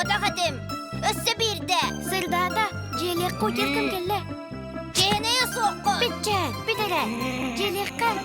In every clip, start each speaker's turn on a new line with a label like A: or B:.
A: oda kadım. Össe bir de.
B: Sırdağda jelek koyarkım gelle.
A: Ceheneye soğuk.
B: Bitecek, bitere. Jelek kan.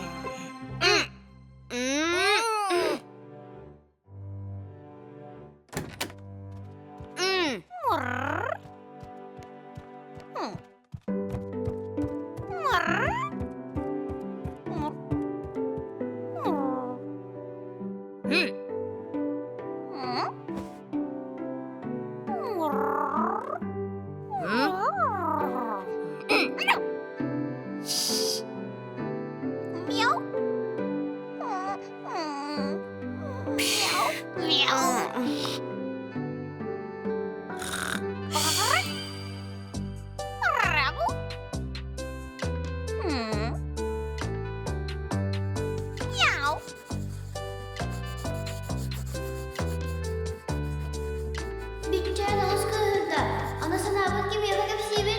C: Bitecek ağız kırıldı. Anasını abut gibi yapacak sivil.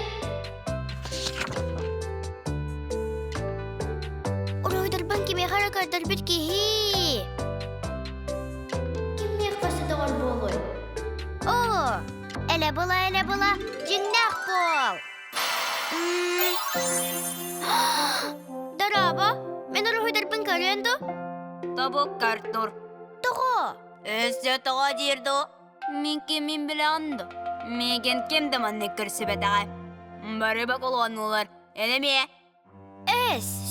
B: Uroy darban kimi harakar darbit kihi.
C: Kim yakası da var bu olay?
B: Oo, ele bula, cinnak bol. Daraba, men uroy darban karyandu.
A: Tabuk kartur.
B: Toho.
A: Össe toğa dirdo. Min bilandı. Migen kim de manne kırsı bedağay. Bari bak olanlar. Elemi.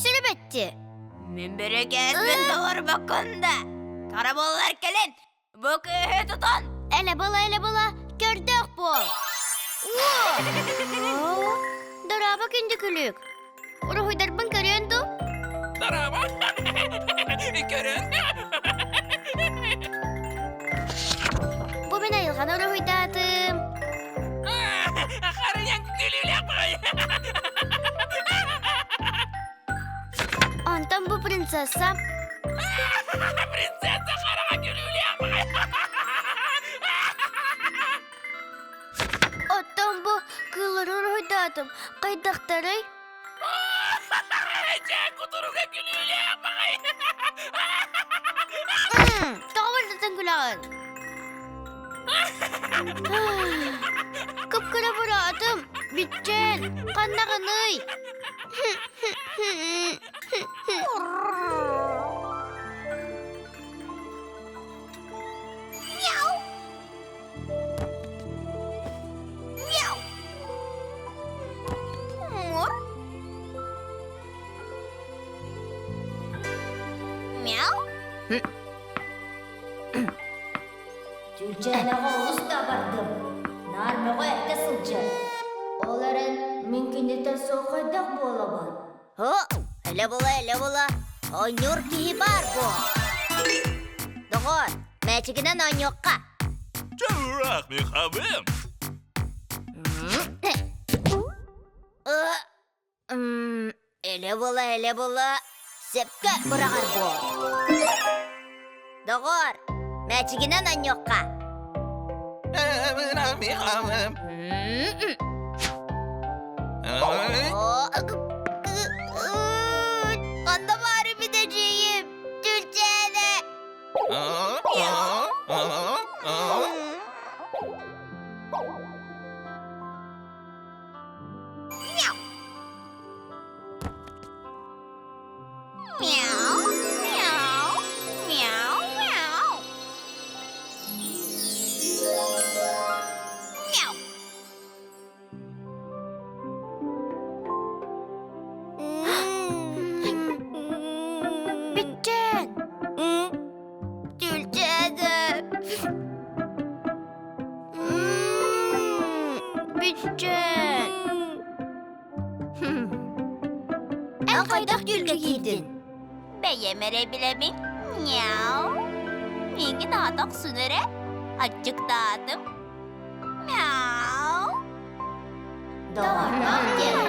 B: Sürübetti.
A: Min biri gezmin doğru bakında. Karabollar gelin. Bu köyü tutan.
B: Ele bula, gördük bol. Daraba kendi külük. Uroy darban karyandu.
D: Daraba. Görün.
B: Bu ben ayılgan uroy dadım.
D: Karıyan gülüyle yapayım.
B: Ondan bu prinsesam.
D: Prinsesa karıma gülüyle yapayım.
B: Ondan bu kılları uroy dadım. Kaydaktarı.
D: Cek kuturuga gülüyle yapayım.
B: Takabardıdan gülen. Kıpkıra bıradım. Bitecek. Kanna kanıy.
C: Tülçene oğuz da bardım. Narmığı ette sılcı. Onların mümkünlükten soğukaydak bu olabar.
A: Ho, ele bula. Onur kihi bar bu. Doğru. Meçikinden on yokka.
D: Çavurak mı kabım?
A: Ele bula. Sepke bırakır bu. Doğru. Meçikinden on yokka.
D: Çavurak mı kabım?
A: Onda bari gideceğim. Türkçe'de.
B: Bitecek.
A: Türkçe'de.
B: Bitecek.
A: En kaydak gülge giydin.
B: Beyemere bilemin. Miau. Mingi dağdak sünere. Açık dağdım. Miau.
A: Doğru.